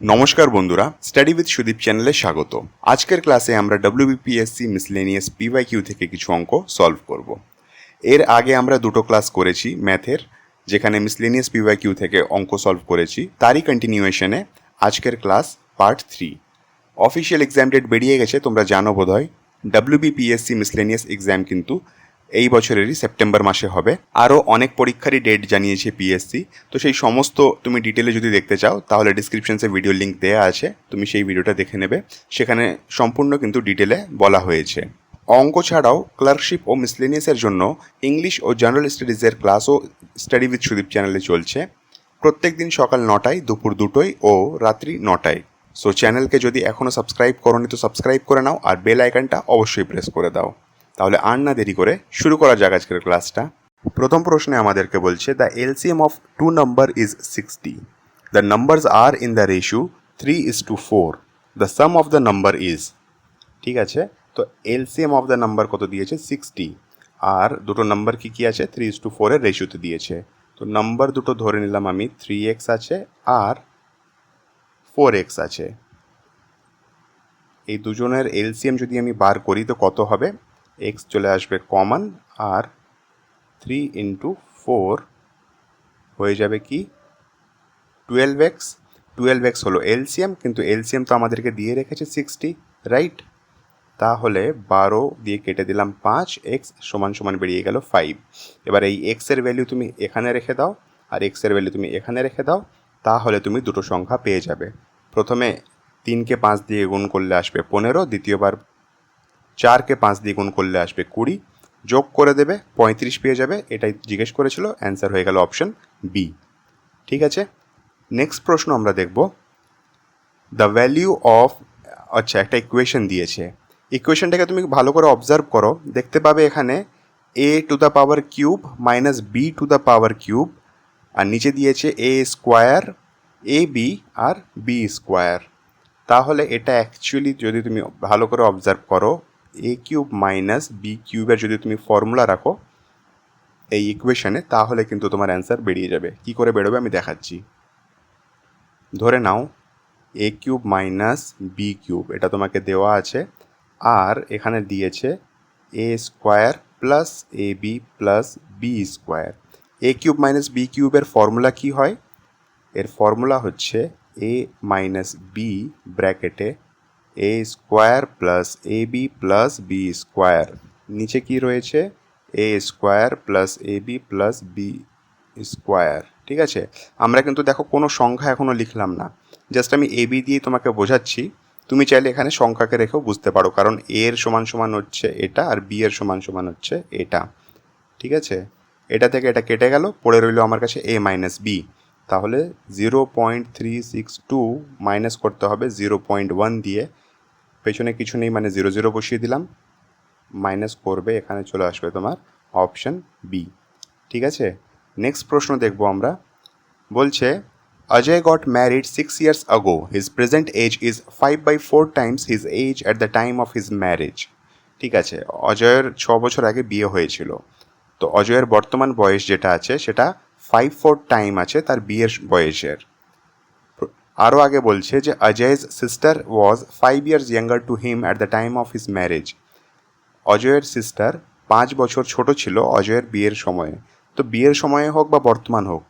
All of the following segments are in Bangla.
নমস্কার বন্ধুরা, স্টাডি উইথ সুদীপ চ্যানেলে স্বাগত। আজকের ক্লাসে আমরা WBPSC মিসলেনিয়াস PYQ থেকে কিছু অঙ্ক সলভ করব। এর আগে আমরা দুটো ক্লাস করেছি ম্যাথের, যেখানে মিসলেনিয়াস PYQ থেকে অঙ্ক সলভ করেছি। তারই কন্টিনিউয়েশনে আজকের class part 3। Official exam date বেরিয়ে গেছে, তোমরা জানো বোধহয়। WBPSC মিসলেনিয়াস এক্সাম কিন্তু এই বছরেরই সেপ্টেম্বর মাসে হবে। আরও অনেক পরীক্ষারই ডেট জানিয়েছে পিএসসি, তো সেই সমস্ত তুমি ডিটেলে যদি দেখতে চাও তাহলে ডিসক্রিপশনসে ভিডিও লিঙ্ক দেওয়া আছে, তুমি সেই ভিডিওটা দেখে নেবে। সেখানে সম্পূর্ণ কিন্তু ডিটেলে বলা হয়েছে। অঙ্ক ছাড়াও ক্লার্কশিপ ও মিসলেনিয়াসের জন্য ইংলিশ ও জেনারেল স্টাডিজের ক্লাসও স্টাডি উইথ সুদীপ চ্যানেলে চলছে, প্রত্যেক দিন সকাল 9টায়, দুপুর 2টোয় ও রাত্রি 9টায়। সো চ্যানেলকে যদি এখনও সাবস্ক্রাইব করোনি তো সাবস্ক্রাইব করে নাও, আর বেল আইকনটা অবশ্যই প্রেস করে দাও। তাহলে আর না দেরি করে শুরু করা যাক আজকের ক্লাসটা। প্রথম প্রশ্নে আমাদেরকে বলছে the LCM of two number is 60। The numbers are in the ratio 3:4। The sum of the number is. ঠিক আছে, তো এলসিএম অফ দ্য নাম্বার কত দিয়েছে? 60। আর দুটো নাম্বার কি আছে? 3:4 এর রেশিওতে দিয়েছে। তো নাম্বার দুটো ধরে নিলাম আমি, 3x আছে আর 4x আছে। এই দুজনের এলসিএম যদি আমি বার করি তো কত হবে? x চলে আসবে কমন, আর 3 × 4 হয়ে যাবে কি 12x। 12x হলো এলসিএম, কিন্তু এলসিএম তো আমাদেরকে দিয়ে রেখেছে 60, রাইট? তাহলে 12 দিয়ে কেটে দিলাম 5, x = বেরিয়ে গেল 5। এবার এই x এর ভ্যালু তুমি এখানে রেখে দাও, আর x এর ভ্যালু তুমি এখানে রেখে দাও, তাহলে তুমি দুটো সংখ্যা পেয়ে যাবে। প্রথমে 3কে 5 দিয়ে গুণ করলে আসবে 15, দ্বিতীয়বার 4কে 5 দিয়ে গুণ করলে আসবে 20, যোগ করে দেবে 35 পেয়ে যাবে। এটাই জিজ্ঞেস করেছিল, অ্যান্সার হয়ে গেল অপশন বি। ঠিক আছে, নেক্সট প্রশ্ন আমরা দেখব দ্য ভ্যালিউ অফ। আচ্ছা, একটা ইকুয়েশন দিয়েছে। ইকুয়েশনটাকে তুমি ভালো করে অবজার্ভ করো, দেখতে পাবে এখানে a⁻³ মাইনাস b⁻³ আর নিচে দিয়েছে a² ab আর b²। তাহলে এটা অ্যাকচুয়ালি যদি তুমি ভালো করে অবজার্ভ করো, a³ মাইনাস b³ যদি তুমি ফর্মুলা রাখো এই ইকুয়েশনে, তাহলে কিন্তু তোমার অ্যান্সার বেরিয়ে যাবে। কি করে বেরোবে আমি দেখাচ্ছি। ধরে নাও a³ মাইনাস b³ এটা তোমাকে দেওয়া আছে, আর এখানে দিয়েছে a² plus ab plus b²। a³ minus b³ এর ফর্মুলা কি হয়? এর ফর্মুলা হচ্ছে a মাইনাস b ব্র্যাকেটে a² plus ab plus b²। নিচে কি রয়েছে? a² plus ab plus b²। ঠিক আছে, আমরা কিন্তু দেখো কোনো সংখ্যা এখনও লিখলাম না, জাস্ট আমি ab দিয়ে তোমাকে বোঝাচ্ছি। তুমি চাইলে এখানে সংখ্যাকে রেখেও বুঝতে পারো, কারণ a এর সমান হচ্ছে এটা আর b এর সমান হচ্ছে এটা। ঠিক আছে, এটা থেকে এটা কেটে গেল, পড়ে রইল আমার কাছে a মাইনাস b। তাহলে 0.362 মাইনাস করতে হবে 0.1 দিয়ে। পেছনে কিছু নেই মানে 0 0 বসিয়ে দিলাম, মাইনাস করবে, এখানে চলে আসবে তোমার অপশন বি। ঠিক আছে, নেক্সট প্রশ্ন দেখব আমরা। বলছে Ajay got married 6 years ago. His present age is 5/4 times his age at the time of his marriage. ঠিক আছে, অজয়ের 6 বছর আগে বিয়ে হয়েছিল। তো অজয়ের বর্তমান বয়স যেটা আছে সেটা 5/4 টাইম আছে তার বিয়ের বয়সের। আরও আগে বলছে যে অজয়'s sister was 5 years younger to him at the time of his marriage. অজয়ের সিস্টার 5 বছর ছোট ছিল অজয়ের বিয়ের সময়ে। তো বিয়ের সময়ে হোক বা বর্তমান হোক,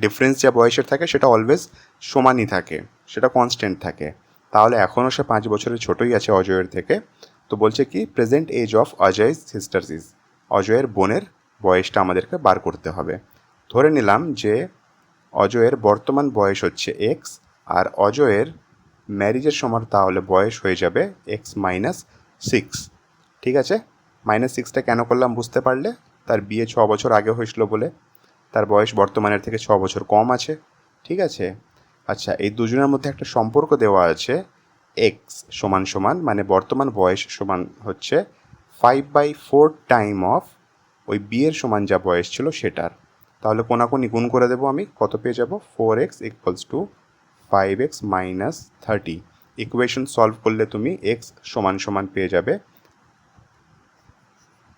ডিফারেন্স যা বয়সের থাকে সেটা অলওয়েজ সমানই থাকে, সেটা কনস্ট্যান্ট থাকে। তাহলে এখনও সে 5 বছরের ছোটই আছে অজয়ের থেকে। তো বলছে কি present age of Ajay sister's is, অজয়ের বোনের বয়সটা আমাদেরকে বার করতে হবে। ধরে নিলাম যে অজয়ের বর্তমান বয়স হচ্ছে এক্স, আর অজয়ের ম্যারিজের সময় তাহলে বয়স হয়ে যাবে x-6। ঠিক আছে, -6টা কেন করলাম বুঝতে পারলে? তার বিয়ে 6 বছর আগে হয়েছিল বলে, তার বয়স বর্তমানের থেকে 6 বছর কম আছে। ঠিক আছে, আচ্ছা, এই দুজনের মধ্যে একটা সম্পর্ক দেওয়া আছে, এক্স সমান মানে বর্তমান বয়স সমান হচ্ছে 5/4 টাইম অফ ওই বিয়ের সমান যা বয়স ছিল সেটার। তাহলে কোনাকুনি গুণ করে দেবো আমি, কত পেয়ে যাব? 4x = 5x - 30। ইকুয়েশন সলভ করলে তুমি x সমান পেয়ে যাবে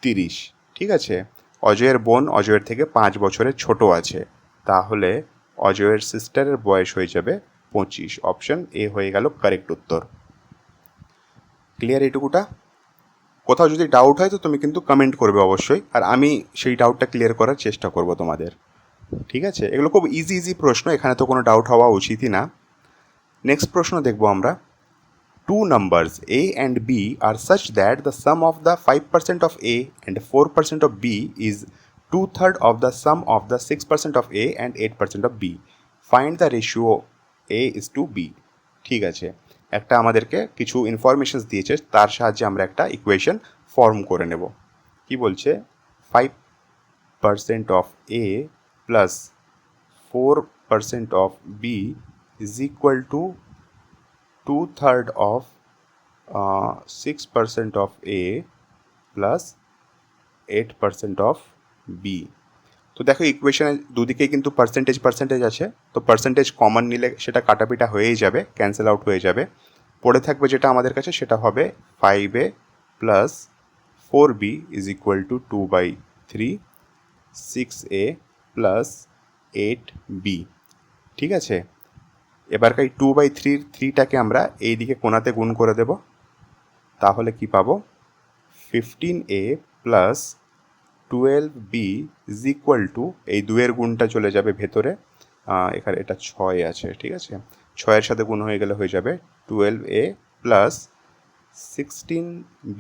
30। ঠিক আছে, অজয়ের বোন অজয়ের থেকে 5 বছরের ছোট আছে, তাহলে অজয়ের সিস্টারের বয়স হয়ে যাবে 25, অপশন এ হয়ে গেল কারেক্ট উত্তর। ক্লিয়ার এইটুকুটা? কোথাও যদি ডাউট হয় তো তুমি কিন্তু কমেন্ট করবে অবশ্যই, আর আমি সেই ডাউটটা ক্লিয়ার করার চেষ্টা করব তোমাদের। ঠিক আছে, এগুলো খুব ইজি প্রশ্ন, এখানে তো কোনো ডাউট হওয়া উচিতই না। নেক্সট প্রশ্ন দেখব আমরা। Two numbers a and b are such that the sum of the 5% of a and 4% of b is 2/3 of the sum of the 6% of a and 8% of b. Find the ratio a is to b. ঠিক আছে, একটা আমাদেরকে কিছু ইনফরমেশনস দিয়েছে, তার সাহায্যে আমরা একটা ইকুয়েশন ফর্ম করে নেব। কি বলছে? 5% of a plus 4% of b is equal to 2/3 of 6% of A plus 8% of B. তো দেখো ইকুয়েশনের দুদিকেই কিন্তু পার্সেন্টেজ আছে, তো পার্সেন্টেজ কমন নিলে সেটা কাটাপিটা হয়েই যাবে, ক্যান্সেল আউট হয়ে যাবে। পড়ে থাকবে যেটা আমাদের কাছে সেটা হবে 5A plus 4B is equal two 2/3, 6A plus 8B। ঠিক আছে, এবারকার 2/3টাকে আমরা এই দিকে কোণাতে গুণ করে দেব, তাহলে কি পাবো? 15A plus 12B is equal two, এই দুয়ের গুণটা চলে যাবে ভেতরে, এখানে এটা 6 আছে, ঠিক আছে, 6-এর সাথে গুণ হয়ে গেলে হয়ে যাবে 12A প্লাস 16B।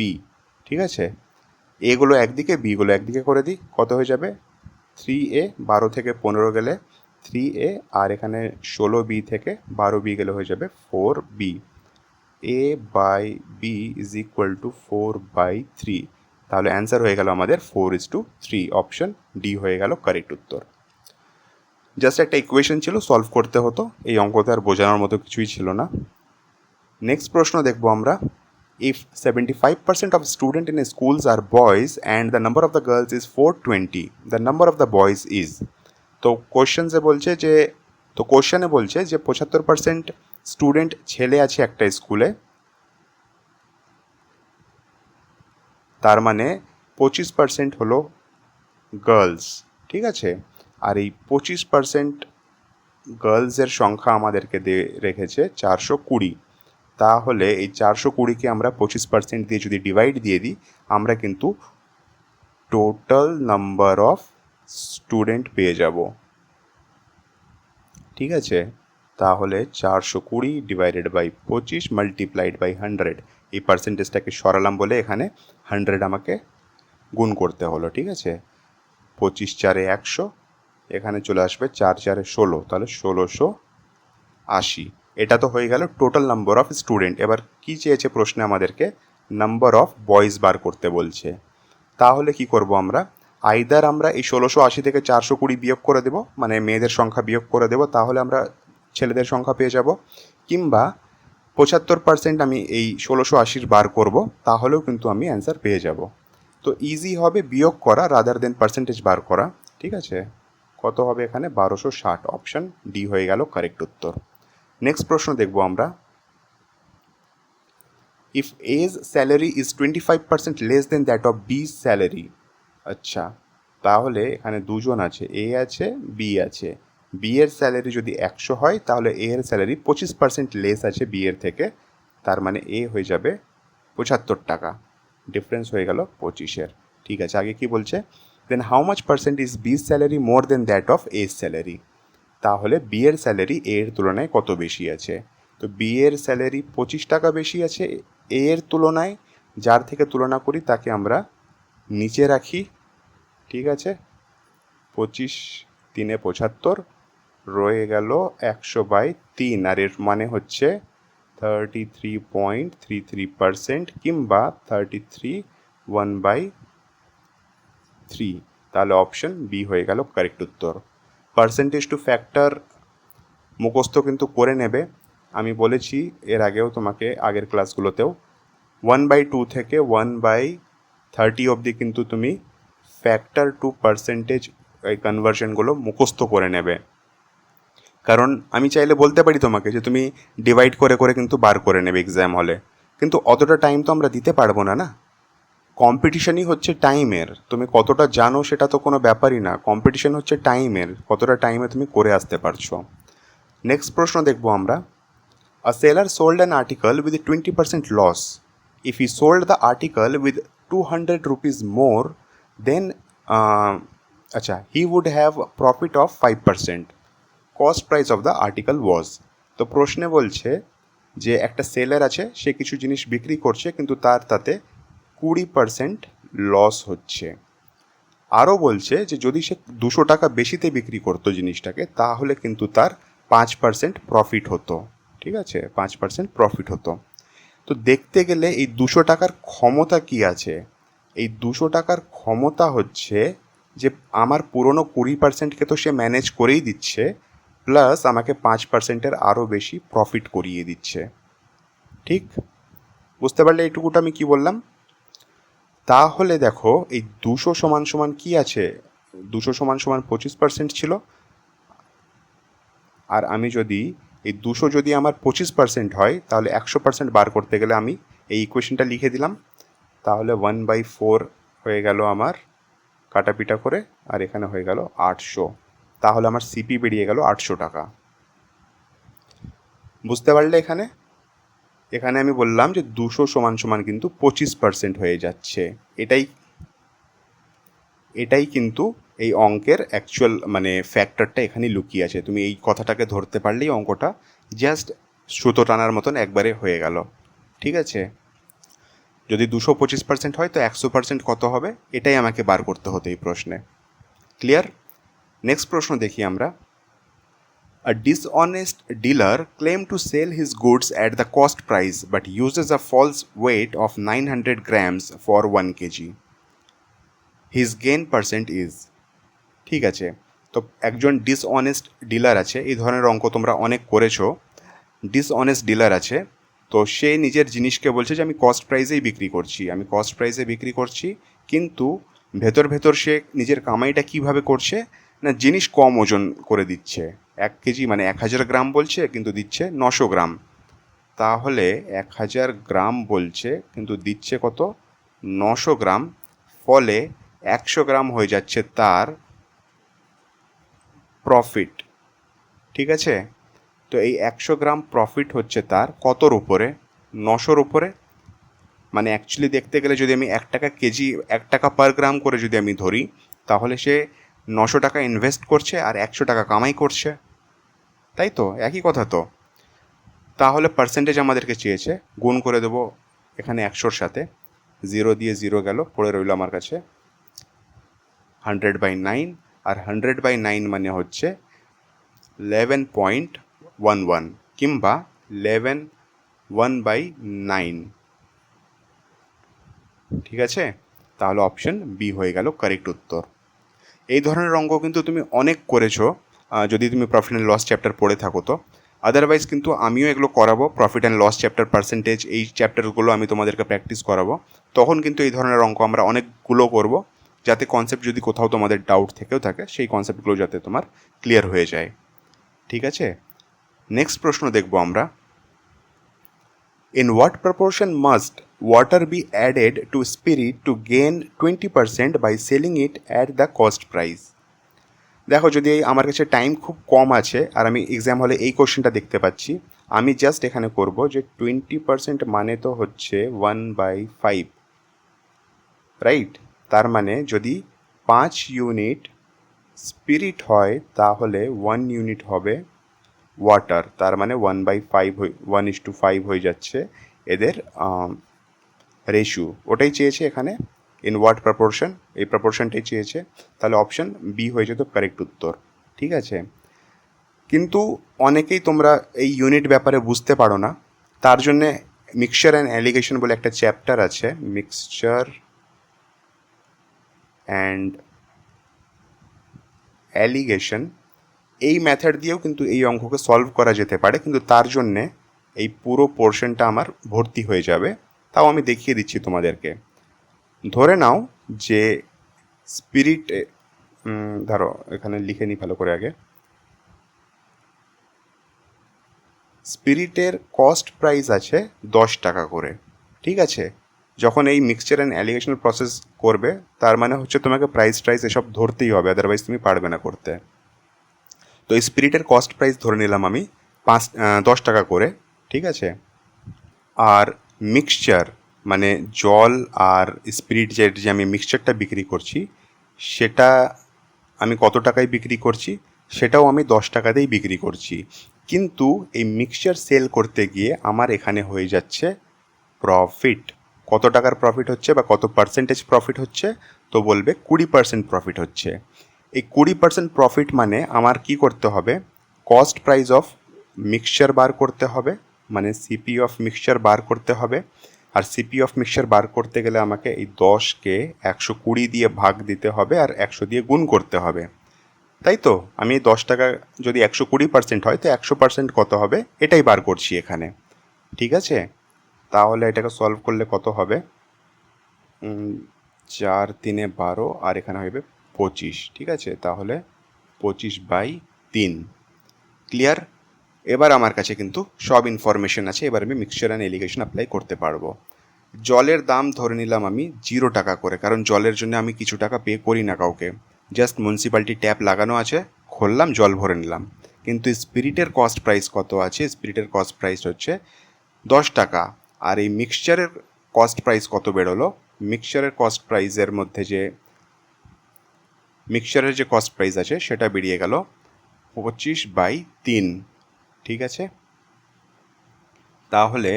ঠিক আছে, এগুলো একদিকে, বিগুলো একদিকে করে দিই, কত হয়ে যাবে? 3A, 12 থেকে 15 গেলে 3A, আর এখানে 16B থেকে 12B গেলে হয়ে যাবে 4B। A by B is equal to 4/3, তাহলে অ্যান্সার হয়ে গেল আমাদের 4:3, অপশন ডি হয়ে গেল কারেক্ট উত্তর। জাস্ট একটা ইকুয়েশন ছিল, সলভ করতে হতো, এই অঙ্কতে আর বোঝানোর মতো কিছুই ছিল না। নেক্সট প্রশ্ন দেখবো আমরা। If 75% of students in schools are boys and the number of the girls is 420, the number of the boys is, তো কোশ্চেনে বলছে যে 75% স্টুডেন্ট ছেলে আছে একটা স্কুলে, তার মানে 25% হলো গার্লস। ঠিক আছে, আর এই 25% গার্লসের সংখ্যা আমাদেরকে রেখেছে 420, তাহলে এই 420কে আমরা 25% দিয়ে যদি ডিভাইড দিয়ে দিই, আমরা কিন্তু টোটাল নাম্বার অফ স্টুডেন্ট পেয়ে যাব। ঠিক আছে, তাহলে 420 ডিভাইডেড বাই 25 মাল্টিপ্লাইড বাই 100, এই পার্সেন্টেজটাকে সরালাম বলে এখানে 100 আমাকে গুণ করতে হলো। ঠিক আছে, 25 4 100, এখানে চলে আসবে 4 4 16, তাহলে 1680। এটা তো হয়ে গেল টোটাল নাম্বার অফ স্টুডেন্ট। এবার কি চেয়েছে প্রশ্নে? আমাদেরকে নাম্বার অফ বয়েজ বার করতে বলছে। তাহলে কি করব আমরা? আইদার আমরা এই 1680 থেকে 420 বিয়োগ করে দেব, মানে মেয়েদের সংখ্যা বিয়োগ করে দেব, তাহলে আমরা ছেলেদের সংখ্যা পেয়ে যাব, কিংবা 75% আমি এই 1680 বার করব, তাহলেও কিন্তু আমি অ্যান্সার পেয়ে যাব। তো ইজি হবে বিয়োগ করা রাদার দেন পার্সেন্টেজ বার করা। ঠিক আছে, কত হবে এখানে? 1260, অপশন ডি হয়ে গেল কারেক্ট উত্তর। নেক্সট প্রশ্ন দেখব আমরা। If A's salary is 25% less than that of B salary, আচ্ছা, তাহলে এখানে দুজন আছে, এ আছে, বি আছে। বি এর স্যালারি যদি 100 হয়, তাহলে এ এর স্যালারি 25% লেস আছে বি এর থেকে, তার মানে এ হয়ে যাবে 75 টাকা, ডিফারেন্স হয়ে গেল 25-এর। ঠিক আছে, আগে কি বলছে? Then how much percent is B salary more than that of A salary, তাহলে বি এর স্যালারি এ এর তুলনায় কত বেশি আছে? তো বি এর স্যালারি 25 টাকা বেশি আছে এ এর তুলনায়, যার থেকে তুলনা করি তাকে আমরা নিচে রাখি। ঠিক আছে, 25 3 75, রয়ে গেল 100/3, আর এর মানে হচ্ছে 33.33%, কিংবা 33 1/3, তাহলে অপশন বি হয়ে গেল কারেক্ট উত্তর। পার্সেন্টেজ টু ফ্যাক্টর মুখস্থ কিন্তু করে নেবে, আমি বলেছি এর আগেও তোমাকে, আগের ক্লাসগুলোতেও। 1/2 থেকে 1/30 অবধি কিন্তু তুমি ফ্যাক্টর টু পার্সেন্টেজ এই কনভার্সনগুলো মুখস্থ করে নেবে, কারণ আমি চাইলে বলতে পারি তোমাকে যে তুমি ডিভাইড করে করে কিন্তু বার করে নেবে এক্সাম হলে, কিন্তু অতটা টাইম তো আমরা দিতে পারবো না। কম্পিটিশনই হচ্ছে টাইমের, তুমি কতটা জানো সেটা তো কোনো ব্যাপারই না, কম্পিটিশন হচ্ছে টাইমের, কতটা টাইমে তুমি করে আসতে পারছো। নেক্সট প্রশ্ন দেখব আমরা, a seller sold an article with 20% loss. If he sold the article with 200 rupees more, then he would have profit of 5%. Cost price of the article was. তো প্রশ্নে বলছে যে একটা সেলার আছে, সে কিছু জিনিস বিক্রি করছে কিন্তু তার তাতে 20% লস হচ্ছে। আরও বলছে যে যদি সে 200 টাকা বেশিতে বিক্রি করতো জিনিসটাকে, তাহলে কিন্তু তার 5% প্রফিট হতো। ঠিক আছে, 5% প্রফিট হতো। তো দেখতে গেলে এই 200 টাকার ক্ষমতা কি আছে? এই 200 টাকার ক্ষমতা হচ্ছে যে আমার পুরনো 20%কে তো সে ম্যানেজ করেই দিচ্ছে, প্লাস আমাকে 5%-এর আরও বেশি প্রফিট করিয়ে দিচ্ছে। ঠিক বুঝতে পারলে এইটুকুটা আমি কি বললাম? তাহলে দেখো এই 200 সমান সমান কি আছে? 200 সমান সমান 25% ছিল, আর আমি যদি এই 200 যদি আমার 25% হয়, তাহলে 100% বার করতে গেলে আমি এই ইকুয়েশনটা লিখে দিলাম, তাহলে 1/4 হয়ে গেল আমার কাটাপিটা করে, আর এখানে হয়ে গেল 800। তাহলে আমার সিপি বেরিয়ে গেল 800 টাকা। বুঝতে পারলে? এখানে আমি বললাম যে 200 সমান সমান কিন্তু 25% হয়ে যাচ্ছে। এটাই কিন্তু এই অঙ্কের অ্যাকচুয়াল মানে ফ্যাক্টরটা এখানে লুকিয়ে আছে। তুমি এই কথাটাকে ধরতে পারলেই অঙ্কটা জাস্ট সুতো টানার মতন একবারে হয়ে গেল। ঠিক আছে, যদি 225% হয় তো 100% কত হবে, এটাই আমাকে বার করতে হতো এই প্রশ্নে। ক্লিয়ার? নেক্সট প্রশ্ন দেখি আমরা। A dishonest dealer claimed to sell his goods at the cost price but uses a false weight of 900 grams for 1 kg. His gain percent is. ঠিক আছে, তো একজন ডিসঅনেস্ট ডিলার আছে, এই ধরনের অঙ্ক তোমরা অনেক করেছো। ডিসঅনেস্ট ডিলার আছে, তো সে নিজের জিনিসকে বলছে যে আমি কস্ট প্রাইসেই বিক্রি করছি, কিন্তু ভেতর সে নিজের কামাইটা কিভাবে করছে না, জিনিস কম ওজন করে দিচ্ছে। 1 কেজি মানে 1000 গ্রাম বলছে, কিন্তু দিচ্ছে 900 গ্রাম। তাহলে 1000 গ্রাম বলছে কিন্তু দিচ্ছে কত? 900 গ্রাম। ফলে 100 গ্রাম হয়ে যাচ্ছে তার প্রফিট। ঠিক আছে, তো এই 100 গ্রাম প্রফিট হচ্ছে তার কতর উপরে? 900-র উপরে। মানে অ্যাকচুয়ালি দেখতে গেলে যদি আমি 1 টাকা কেজি 1 টাকা পার গ্রাম করে যদি আমি ধরি, তাহলে সে 900 টাকা ইনভেস্ট করছে আর 100 টাকা কামাই করছে, তাই তো? একই কথা তো। তাহলে পার্সেন্টেজ আমাদেরকে চেয়েছে, গুণ করে দেবো এখানে 100-র সাথে, 0 দিয়ে 0 গেল, পড়ে রইল আমার কাছে 100/9, আর 100/9 মানে হচ্ছে 11.11 কিংবা 11/9। ঠিক আছে, তাহলে অপশন বি হয়ে গেল কারেক্ট উত্তর। এই ধরনের অঙ্ক কিন্তু তুমি অনেক করেছো যদি তুমি প্রফিট অ্যান্ড লস চ্যাপ্টার পড়ে থাকো তো। আদারওয়াইজ কিন্তু আমিও এগুলো করাবো, profit and loss chapter, percentage, এই চ্যাপ্টারগুলো আমি তোমাদেরকে প্র্যাকটিস করাবো। তখন কিন্তু এই ধরনের অঙ্ক আমরা অনেকগুলো করব, যাতে কনসেপ্ট যদি কোথাও তোমাদের ডাউট থেকেও থাকে, সেই কনসেপ্টগুলো যাতে তোমার ক্লিয়ার হয়ে যায়। ঠিক আছে, নেক্সট প্রশ্ন দেখব আমরা। In what proportion must water be added to spirit to gain 20% by selling it at the cost price? দেখো, যদি আমার কাছে টাইম খুব কম আছে আর আমি এক্সাম হলে এই কোশ্চেনটা দেখতে পাচ্ছি, আমি জাস্ট এখানে করব যে 20% মানে তো হচ্ছে 1/5, রাইট? তার মানে যদি 5 ইউনিট স্পিরিট হয়, তাহলে 1 ইউনিট হবে ওয়াটার। তার মানে 1/5 হয়ে যাচ্ছে এদের রেশিও। ওটাই চেয়েছে এখানে, ইন হোয়াট প্রপোর্শন, এই প্রপোর্শনটাই চেয়েছে। তাহলে অপশন বি হয়ে যেত কারেক্ট উত্তর। ঠিক আছে, কিন্তু অনেকেই তোমরা এই ইউনিট ব্যাপারে বুঝতে পারো না, তার জন্যে মিক্সচার অ্যান্ড অ্যালিগেশন বলে একটা চ্যাপ্টার আছে, মিক্সচার অ্যান্ড অ্যালিগেশন। এই মেথড দিয়েও কিন্তু এই অঙ্ককে সলভ করা যেতে পারে, কিন্তু তার জন্যে এই পুরো পোর্শনটা আমার ভর্তি হয়ে যাবে। তাও আমি দেখিয়ে দিচ্ছি তোমাদেরকে। ধরে নাও যে স্পিরিট, ধরো এখানে লিখে নিই ভালো করে আগে। স্পিরিটের কস্ট প্রাইস আছে 10 টাকা করে। ঠিক আছে, যখন এই মিক্সচার অ্যান্ড অ্যালিগেশন প্রসেস করবে, তার মানে হচ্ছে তোমাকে প্রাইস এসব ধরতেই হবে, আদারওয়াইজ তুমি পারবে না করতে। তো স্পিরিটের কস্ট প্রাইস ধরে নিলাম আমি 10 টাকা করে, ঠিক আছে। আর মিক্সচার মানে জল আর স্পিরিট যে আমি মিক্সচারটা বিক্রি করছি সেটা আমি কত টাকায় বিক্রি করছি, সেটাও আমি 10 টাকাতেই বিক্রি করছি। কিন্তু এই মিক্সচার সেল করতে গিয়ে আমার এখানে হয়ে যাচ্ছে প্রফিট। কত টাকার প্রফিট হচ্ছে বা কত পার্সেন্টেজ প্রফিট হচ্ছে, তো বলবে 20% প্রফিট হচ্ছে। এই 20% প্রফিট মানে আমার কি করতে হবে, কস্ট প্রাইস অফ মিক্সচার বার করতে হবে, মানে সিপি অফ মিক্সচার বার করতে হবে। আর সিপি অফ মিক্সচার বার করতে গেলে আমাকে এই 10কে 120 দিয়ে ভাগ দিতে হবে আর 100 দিয়ে গুণ করতে হবে, তাই তো। আমি 10 টাকা যদি 120% হয় তো 100% কত হবে এটাই বার করছি এখানে, ঠিক আছে। তাহলে এটাকে সলভ করলে কত হবে, 4 3 12 আর এখানে হবে 25, ঠিক আছে। তাহলে 25/3। ক্লিয়ার? এবার আমার কাছে কিন্তু সব ইনফরমেশন আছে, এবার আমি মিক্সচার অ্যান্ড এলিগেশন অ্যাপ্লাই করতে পারবো। জলের দাম ধরে নিলাম আমি 0 টাকা করে, কারণ জলের জন্য আমি কিছু টাকা পে করি না কাউকে, জাস্ট মিউনিসিপ্যালিটি ট্যাপ লাগানো আছে, খুললাম, জল ভরে নিলাম। কিন্তু স্পিরিটের কস্ট প্রাইস কত আছে, স্পিরিটের কস্ট প্রাইস হচ্ছে 10 টাকা। আর এই মিক্সচারের কস্ট প্রাইস কত বেরোলো, মিক্সচারের কস্ট প্রাইসের মধ্যে যে মিক্সচারের যে কস্ট প্রাইস আছে সেটা বেরিয়ে গেল 25/3, ঠিক আছে। তাহলে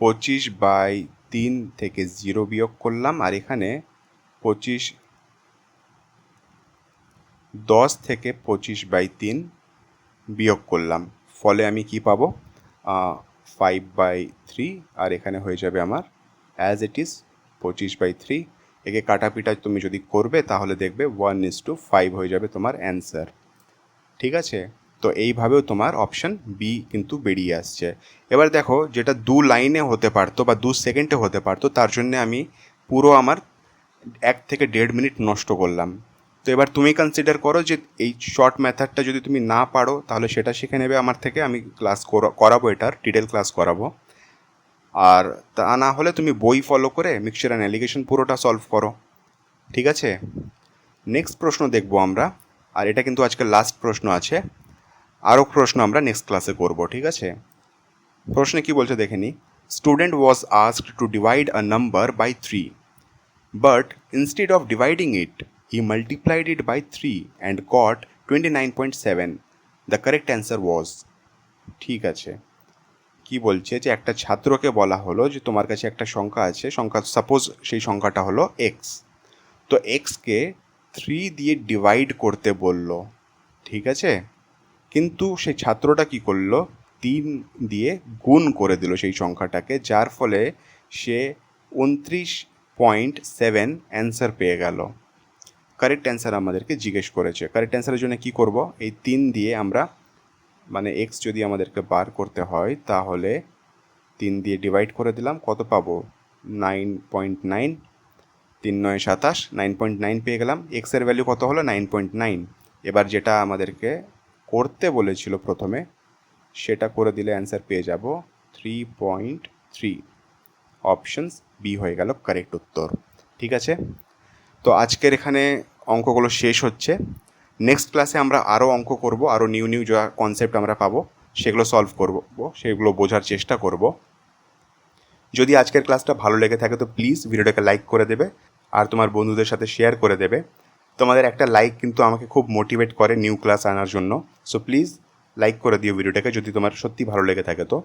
25/3 থেকে 0 বিয়োগ করলাম, আর এখানে 10 থেকে 25/3 বিয়োগ করলাম, ফলে আমি কি পাবো, 5/3, আর এখানে হয়ে যাবে আমার অ্যাজ ইট ইজ 25/3। একে কাটাপিটা তুমি যদি করবে তাহলে দেখবে 1:5 হয়ে যাবে তোমার অ্যান্সার, ঠিক আছে। তো এইভাবেও তোমার অপশান বি কিন্তু বেরিয়ে আসছে। এবার দেখো, যেটা 2 লাইনে হতে পারতো বা 2 সেকেন্ডে হতে পারতো, তার জন্যে আমি পুরো আমার 1 থেকে 1.5 মিনিট নষ্ট করলাম। তো এবার তুমি কনসিডার করো যে এই শর্ট মেথডটা যদি তুমি না পারো তাহলে সেটা শিখে নেবে আমার থেকে, আমি ক্লাস করাবো, এটার ডিটেল ক্লাস করাবো। আর তা না হলে তুমি বই ফলো করে মিক্সচার অ্যান্ড এলিগেশন পুরোটা সলভ করো, ঠিক আছে। নেক্সট প্রশ্ন দেখবো আমরা, আর এটা কিন্তু আজকে লাস্ট প্রশ্ন আছে, আরও প্রশ্ন আমরা নেক্সট ক্লাসে করব, ঠিক আছে। প্রশ্নে কি বলছে দেখে নি। Student was asked to divide a number by 3, but instead of dividing it he multiplied it by 3 and got 29.7। The correct answer was. ঠিক আছে, কি বলছে যে একটা ছাত্রকে বলা হলো যে তোমার কাছে একটা সংখ্যা আছে, সংখ্যা সাপোজ সেই সংখ্যাটা হলো এক্স, তো এক্সকে 3 দিয়ে ডিভাইড করতে বলল, ঠিক আছে। কিন্তু সেই ছাত্রটা কি করলো, 3 দিয়ে গুণ করে দিল সেই সংখ্যাটাকে, যার ফলে সে 29.7 অ্যান্সার পেয়ে গেল। কারেক্ট অ্যান্সার আমাদেরকে জিজ্ঞেস করেছে। কারেক্ট অ্যান্সারের জন্য কি করব, এই 3 দিয়ে আমরা, মানে এক্স যদি আমাদেরকে বার করতে হয় তাহলে 3 দিয়ে ডিভাইড করে দিলাম, কত পাবো 9.9, 3 9 27, 9.9 পেয়ে গেলাম। এক্সের ভ্যালু কত হলো 9.9। এবার যেটা আমাদেরকে করতে বলেছিল প্রথমে সেটা করে দিলে অ্যান্সার পেয়ে যাব 3.3। অপশনস বি হয়ে গেল কারেক্ট উত্তর, ঠিক আছে। তো আজকের এখানে অঙ্কগুলো শেষ হচ্ছে। নেক্সট ক্লাসে আমরা আরও অঙ্ক করব, আরও নিউ যা কনসেপ্ট আমরা পাবো সেগুলো সলভ করব, সেগুলো বোঝার চেষ্টা করব। যদি আজকের ক্লাসটা ভালো লেগে থাকে তো প্লিজ ভিডিওটাকে লাইক করে দেবে আর তোমার বন্ধুদের সাথে শেয়ার করে দেবে। তোমাদের একটা লাইক কিন্তু আমাকে খুব মোটিভেট করে নিউ ক্লাস আনার জন্য। সো প্লিজ লাইক করে দিও ভিডিওটাকে যদি তোমার সত্যি ভালো লেগে থাকে। তো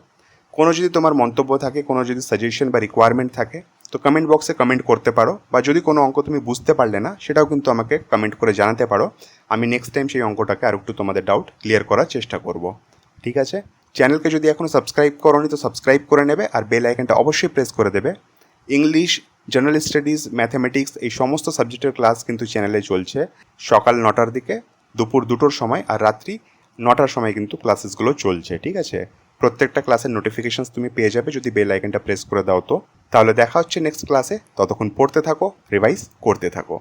কোনো যদি তোমার মন্তব্য থাকে, কোনো যদি সাজেশন বা রিকোয়ারমেন্ট থাকে তো কমেন্ট বক্সে কমেন্ট করতে পারো, বা যদি কোনো অঙ্ক তুমি বুঝতে পারলে না সেটাও কিন্তু আমাকে কমেন্ট করে জানাতে পারো। আমি নেক্সট টাইম সেই অঙ্কটাকে আর একটু তোমাদের ডাউট ক্লিয়ার করার চেষ্টা করব, ঠিক আছে। চ্যানেলকে যদি এখনও সাবস্ক্রাইব করোনি তো সাবস্ক্রাইব করে নেবে, আর বেল আইকনটা অবশ্যই প্রেস করে দেবে। ইংলিশ, জেনারেল স্টাডিজ, ম্যাথামেটিক্স এই সমস্ত সাবজেক্টের ক্লাস কিন্তু চ্যানেলে চলছে সকাল 9টার দিকে, দুপুর 2টোর সময়, আর রাত্রি 9টার সময় কিন্তু ক্লাসেসগুলো চলছে, ঠিক আছে। প্রত্যেকটা ক্লাসের নোটিফিকেশানস তুমি পেয়ে যাবে যদি বেল আইকনটা প্রেস করে দাও। তো তাহলে দেখা হচ্ছে নেক্সট ক্লাসে, ততক্ষণ পড়তে থাকো, রিভাইজ করতে থাকো।